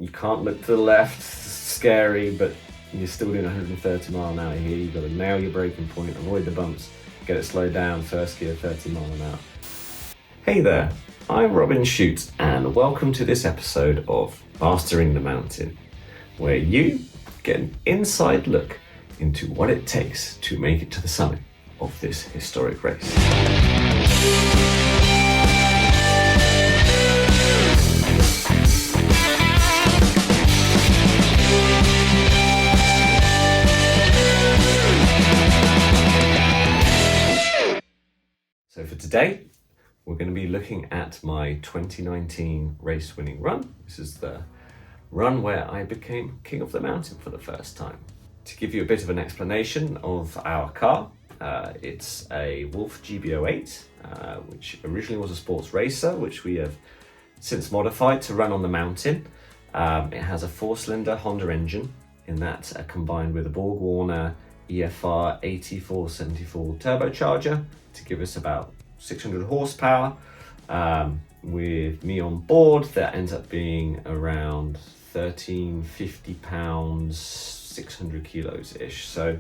You can't look to the left, scary, but you're still doing 130 mile an hour here. You've got to nail your braking point, avoid the bumps, get it slowed down, first gear, 30 mile an hour. Hey there, I'm Robin Shute, and welcome to this episode of Mastering the Mountain, where you get an inside look into what it takes to make it to the summit of this historic race. So for today, we're going to be looking at my 2019 race winning run. This is the run where I became King of the Mountain for the first time. To give you a bit of an explanation of our car, it's a Wolf GB08, which originally was a sports racer, which we have since modified to run on the mountain. It has a 4-cylinder Honda engine, in that combined with a Borg-Warner EFR 8474 turbocharger to give us about 600 horsepower. With me on board, that ends up being around 1350 pounds, 600 kilos ish. So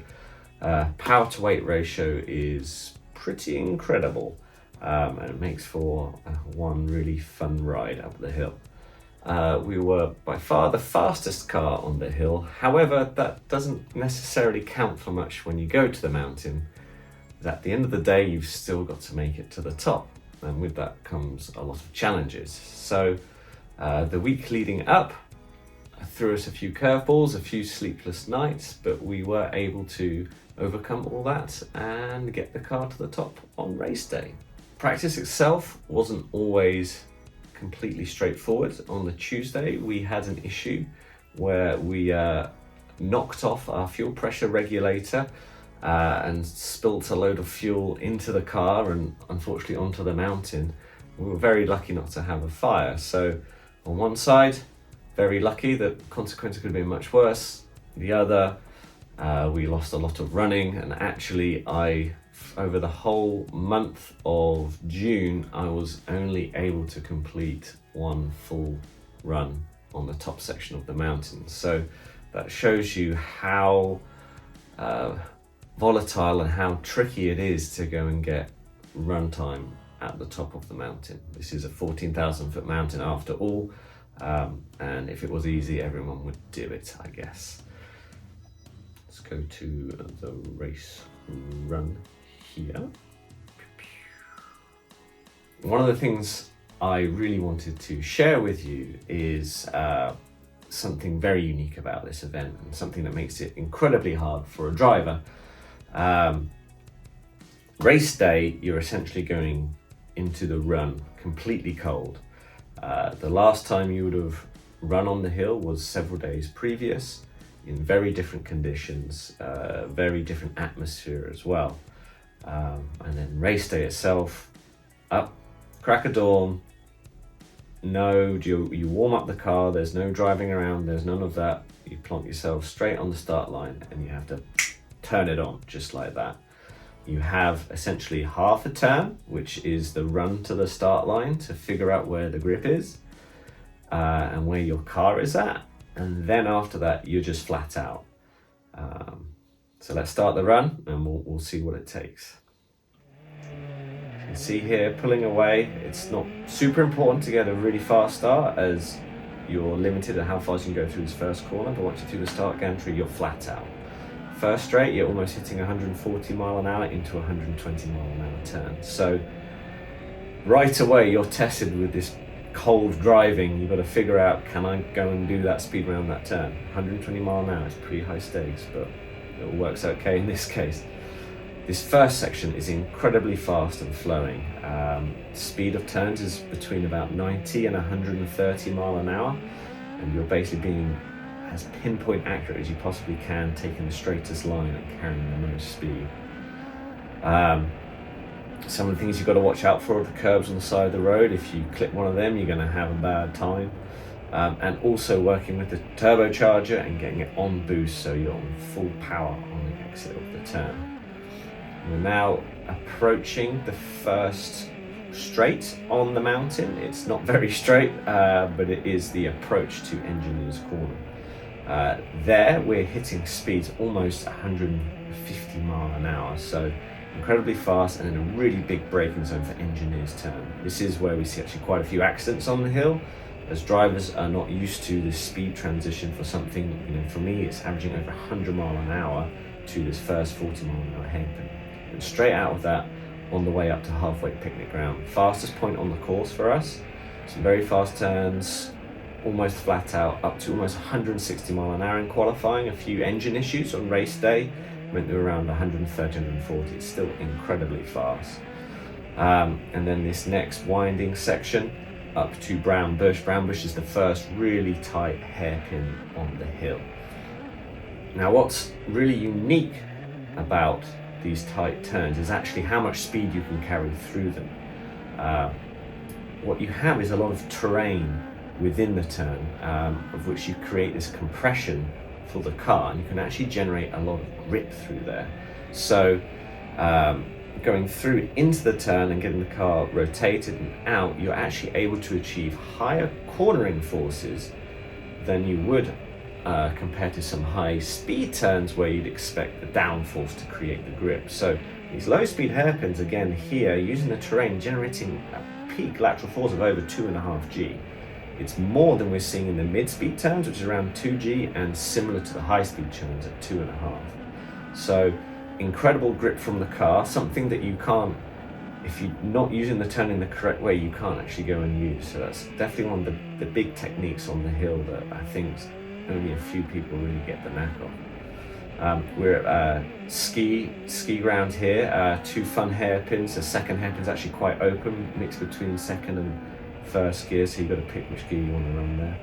power to weight ratio is pretty incredible, and it makes for one really fun ride up the hill. We were by far the fastest car on the hill. However, that doesn't necessarily count for much when you go to the mountain. At the end of the day, you've still got to make it to the top, and with that comes a lot of challenges. So the week leading up threw us a few curveballs, a few sleepless nights, but we were able to overcome all that and get the car to the top on race day. Practice itself wasn't always completely straightforward. On the Tuesday, we had an issue where we knocked off our fuel pressure regulator and spilt a load of fuel into the car and unfortunately onto the mountain. We were very lucky not to have a fire. So on one side, very lucky, that consequences could have been much worse. The other, we lost a lot of running, and actually over the whole month of June, I was only able to complete one full run on the top section of the mountain. So that shows you how volatile and how tricky it is to go and get run time at the top of the mountain. This is a 14,000 foot mountain after all, and if it was easy, everyone would do it, I guess. Let's go to the race run here. One of the things I really wanted to share with you is something very unique about this event, and something that makes it incredibly hard for a driver. Race day, you're essentially going into the run completely cold. The last time you would have run on the hill was several days previous, in very different conditions, very different atmosphere as well. And then race day itself, up, crack of dawn, you warm up the car, there's no driving around, there's none of that. You plonk yourself straight on the start line and you have to turn it on just like that. You have essentially half a turn, which is the run to the start line to figure out where the grip is and where your car is at, and then after that you're just flat out. So let's start the run and we'll see what it takes. You can see here pulling away. It's not super important to get a really fast start, as you're limited at how fast you can go through this first corner, but once you do the start gantry, you're flat out. First straight, you're almost hitting 140 mile an hour into 120 mile an hour turn. So right away, you're tested with this cold driving. You've got to figure out, can I go and do that speed around that turn? 120 mile an hour is pretty high stakes, but it all works okay in this case. This first section is incredibly fast and flowing. Speed of turns is between about 90 and 130 mile an hour, and you're basically being as pinpoint accurate as you possibly can, taking the straightest line and carrying the most speed. Some of the things you've got to watch out for are the curbs on the side of the road. If you clip one of them, you're going to have a bad time. And also working with the turbocharger and getting it on boost so you're on full power on the exit of the turn. We're now approaching the first straight on the mountain. It's not very straight, but it is the approach to Engineers Corner. There we're hitting speeds almost 150 mile an hour, so incredibly fast, and then a really big braking zone for Engineers Turn. This is where we see actually quite a few accidents on the hill, as drivers are not used to this speed transition for something, for me it's averaging over 100 mile an hour to this first 40 mile an hour hairpin. And straight out of that, on the way up to halfway picnic ground. Fastest point on the course for us. Some very fast turns, almost flat out, up to almost 160 mile an hour in qualifying. A few engine issues on race day, went to around 130, 140. It's still incredibly fast. And then this next winding section up to Brown Bush. Brown Bush is the first really tight hairpin on the hill. Now what's really unique about these tight turns is actually how much speed you can carry through them. What you have is a lot of terrain within the turn, of which you create this compression for the car, and you can actually generate a lot of grip through there. So going through into the turn and getting the car rotated and out, you're actually able to achieve higher cornering forces than you would compared to some high speed turns where you'd expect the downforce to create the grip. So these low speed hairpins, again here, using the terrain, generating a peak lateral force of over 2.5 G. It's more than we're seeing in the mid speed turns, which is around 2 G, and similar to the high speed turns at 2.5. So incredible grip from the car, something that you can't, if you're not using the turn in the correct way, you can't actually go and use. So that's definitely one of the big techniques on the hill that I think only a few people really get the knack of. We're at ski ground here, 2 fun hairpins. The second hairpin's actually quite open, mixed between second and first gear, so you've got to pick which gear you want to run there.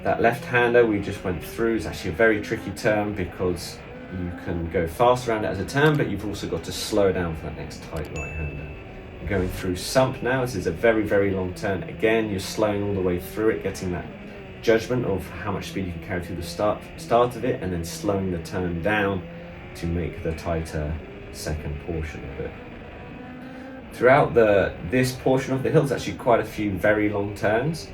That left-hander we just went through is actually a very tricky turn because you can go fast around it as a turn, but you've also got to slow down for that next tight right-hander. Going through Sump now, this is a very, very long turn. Again, you're slowing all the way through it, getting that judgment of how much speed you can carry through the start of it, and then slowing the turn down to make the tighter second portion of it. Throughout this portion of the hill, there's actually quite a few very long turns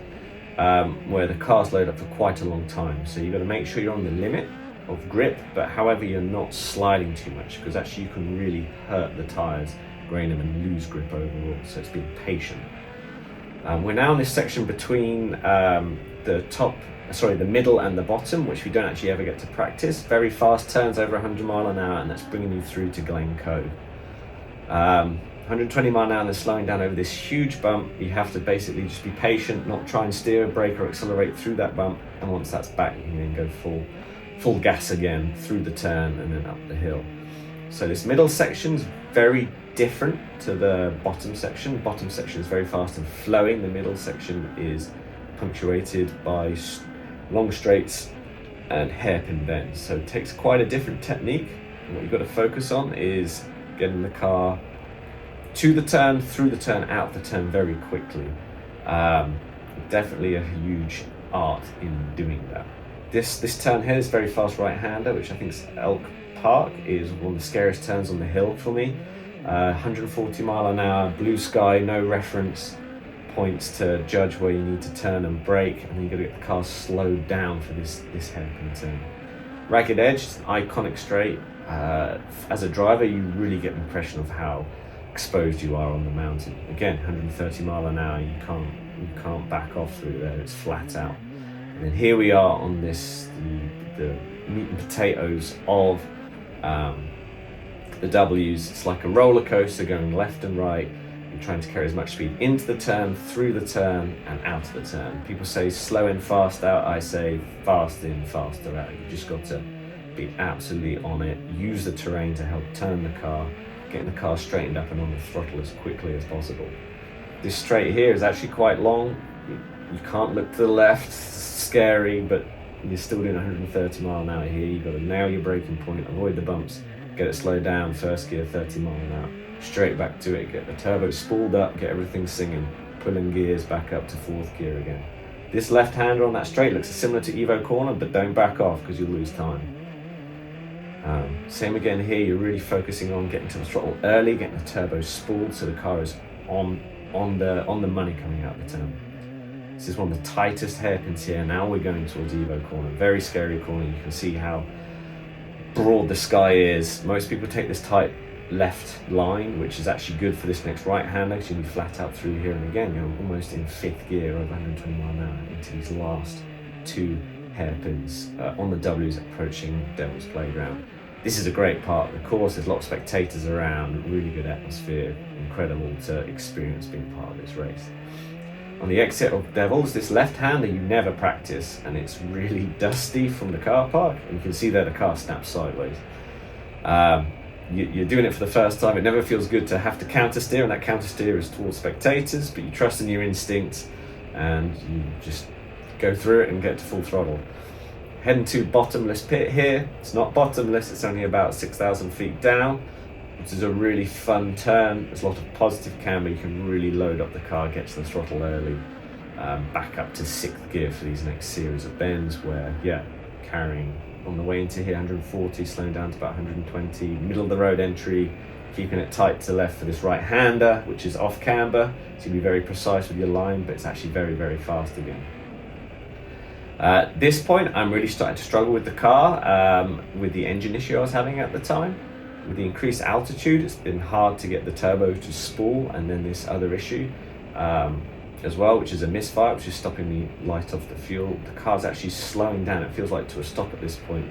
where the car's loaded up for quite a long time. So you've got to make sure you're on the limit of grip, but however you're not sliding too much, because actually you can really hurt the tyres, grain them, and lose grip overall. So it's being patient. We're now in this section between the middle and the bottom, which we don't actually ever get to practice. Very fast turns over 100 mile an hour, and that's bringing you through to Glen Cove. 120 mile an hour and then slowing down over this huge bump. You have to basically just be patient, not try and steer, brake or accelerate through that bump, and once that's back you can then go full gas again through the turn and then up the hill. So this middle section's very different to the bottom section. Bottom section is very fast and flowing. The middle section is punctuated by long straights and hairpin bends. So it takes quite a different technique, and what you've got to focus on is getting the car to the turn, through the turn, out the turn very quickly. Definitely a huge art in doing that. This turn here is very fast right-hander, which I think is Elk Park, is one of the scariest turns on the hill for me. 140 mile an hour, blue sky, no reference points to judge where you need to turn and brake, and then you've got to get the car slowed down for this hairpin turn. Ragged Edge, iconic straight. As a driver, you really get the impression of how exposed you are on the mountain. Again, 130 mile an hour, you can't back off through there, it's flat out. And then here we are on the meat and potatoes of the W's. It's like a roller coaster going left and right. You're trying to carry as much speed into the turn, through the turn, and out of the turn. People say slow in, fast out. I say fast in, faster out. You've just got to be absolutely on it. Use the terrain to help turn the car, getting the car straightened up and on the throttle as quickly as possible. This straight here is actually quite long. You can't look to the left, it's scary, but you're still doing 130 mile an hour here. You've got to nail your braking point, avoid the bumps, get it slowed down, first gear 30 mile an hour, straight back to it, get the turbo spooled up, get everything singing, pulling gears back up to 4th gear again. This left-hander on that straight looks similar to Evo Corner, but don't back off because you'll lose time. Same again here, you're really focusing on getting to the throttle early, getting the turbo spooled so the car is on the money coming out of the turn. This is one of the tightest hairpins here. Now we're going towards Evo corner, very scary corner. You can see how broad the sky is. Most people take this tight left line, which is actually good for this next right-hander, because you'll be flat out through here, and again you're almost in fifth gear over 120 mile an hour into these last two hairpins on the W's approaching Devil's Playground. This is a great part of the course. There's a lot of spectators around, really good atmosphere, incredible to experience being part of this race. On the exit of Devil's, this left-hander you never practice, and it's really dusty from the car park, and you can see there the car snaps sideways. You're doing it for the first time. It never feels good to have to counter steer, and that counter steer is towards spectators, but you trust in your instinct and you just go through it and get to full throttle. Heading to bottomless pit here. It's not bottomless, it's only about 6,000 feet down, which is a really fun turn. There's a lot of positive camber. You can really load up the car, get to the throttle early, back up to sixth gear for these next series of bends where, carrying on the way into here 140, slowing down to about 120, middle of the road entry, keeping it tight to left for this right-hander, which is off camber, so you'll be very precise with your line, but it's actually very, very fast again. At this point, I'm really starting to struggle with the car, with the engine issue I was having at the time. With the increased altitude, it's been hard to get the turbo to spool, and then this other issue as well, which is a misfire, which is stopping me light off the fuel. The car's actually slowing down, it feels like, to a stop at this point,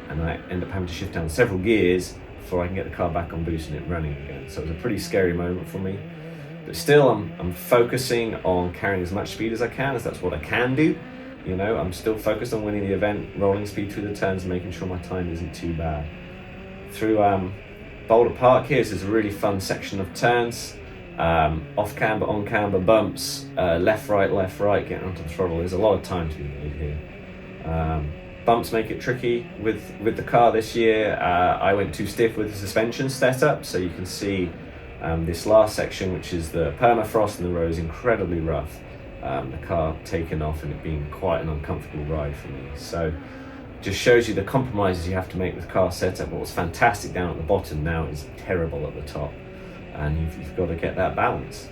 and I end up having to shift down several gears before I can get the car back on boost and it running again. So it was a pretty scary moment for me. But still, I'm focusing on carrying as much speed as I can, as that's what I can do. You know, I'm still focused on winning the event, rolling speed through the turns, making sure my time isn't too bad. Through Boulder Park here, there's a really fun section of turns. Off camber, on camber, bumps, left, right, getting onto the throttle. There's a lot of time to be made here. Bumps make it tricky with the car this year. I went too stiff with the suspension setup, so you can see this last section, which is the permafrost and the road, is incredibly rough. The car taking off and it being quite an uncomfortable ride for me. So just shows you the compromises you have to make with car setup. What was fantastic down at the bottom now is terrible at the top, and you've got to get that balance.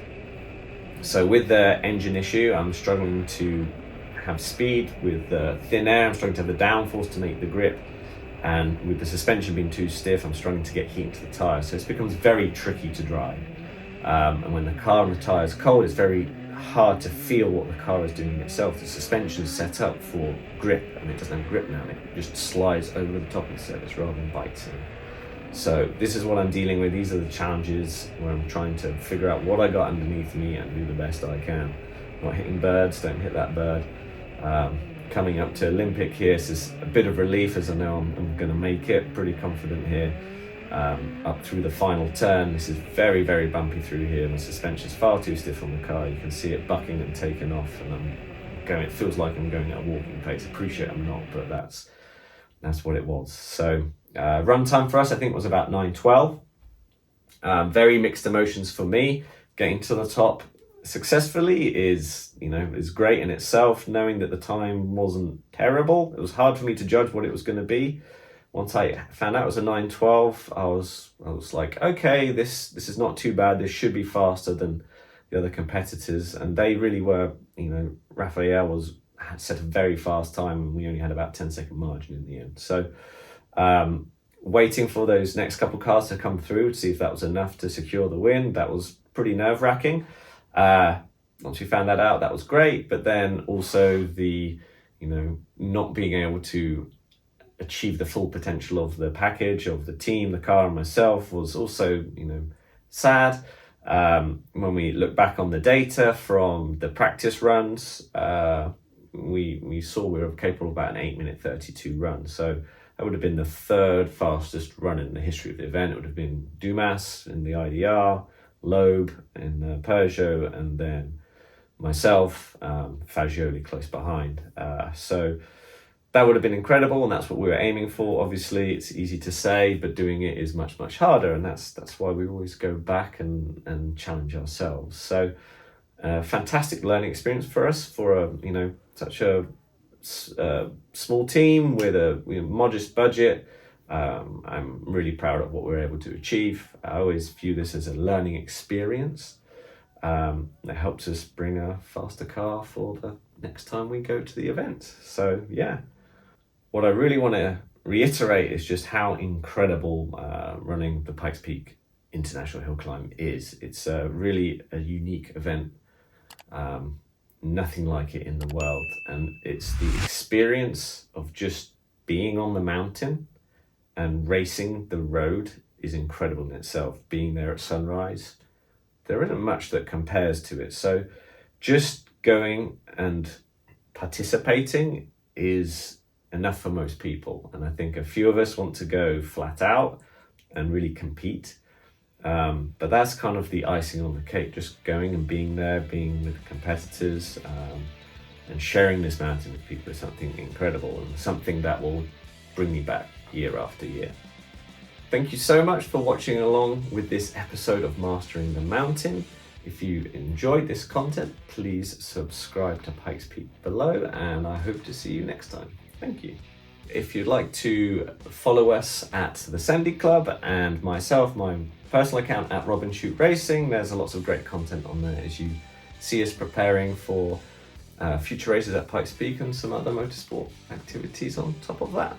So with the engine issue, I'm struggling to have speed. With the thin air, I'm struggling to have the downforce to make the grip, and with the suspension being too stiff, I'm struggling to get heat into the tyres. So it becomes very tricky to drive, and when the car and the tyre is cold, it's very hard to feel what the car is doing itself. The suspension is set up for grip, and it doesn't have grip now, and it just slides over the top of the surface rather than bites in. So this is what I'm dealing with. These are the challenges where I'm trying to figure out what I got underneath me and do the best I can. Not hitting birds, don't hit that bird. Coming up to Olympic here, this is a bit of relief, as I know I'm going to make it. Pretty confident here. Up through the final turn, this is very, very bumpy through here. My suspension is far too stiff on the car. You can see it bucking and taking off, and it feels like I'm going at a walking pace. Appreciate I'm not, but that's what it was. So run time for us, I think, was about 9:12. Very mixed emotions for me. Getting to the top successfully is great in itself. Knowing that the time wasn't terrible, it was hard for me to judge what it was going to be. Once I found out it was a 9:12, I was like, okay, this is not too bad. This should be faster than the other competitors, and they really were. Raphael had set a very fast time, and we only had about 10-second margin in the end. So waiting for those next couple cars to come through to see if that was enough to secure the win. That was pretty nerve-wracking. Once we found that out, that was great, but then also the not being able to achieve the full potential of the package, of the team, the car, and myself was also sad. When we look back on the data from the practice runs, we saw we were capable of about an 8-minute 32 run. So that would have been the third fastest run in the history of the event. It would have been Dumas in the IDR, Loeb in Peugeot, and then myself, Fagioli close behind. So that would have been incredible, and that's what we were aiming for. Obviously, it's easy to say, but doing it is much, much harder, and that's why we always go back and challenge ourselves. So, fantastic learning experience for us, for such a small team with a modest budget. I'm really proud of what we're able to achieve. I always view this as a learning experience. It helps us bring a faster car for the next time we go to the event. So yeah, what I really want to reiterate is just how incredible running the Pikes Peak International Hill Climb is. It's really a unique event, nothing like it in the world, and it's the experience of just being on the mountain and racing the road is incredible in itself. Being there at sunrise, there isn't much that compares to it. So just going and participating is enough for most people. And I think a few of us want to go flat out and really compete. But that's kind of the icing on the cake, just going and being there, being with competitors, and sharing this mountain with people is something incredible and something that will bring me back year after year. Thank you so much for watching along with this episode of Mastering the Mountain. If you enjoyed this content, please subscribe to Pikes Peak below, and I hope to see you next time. Thank you. If you'd like to follow us at the Sandy Club and myself, my personal account at Robin Shute Racing, there's lots of great content on there as you see us preparing for future races at Pikes Peak and some other motorsport activities on top of that.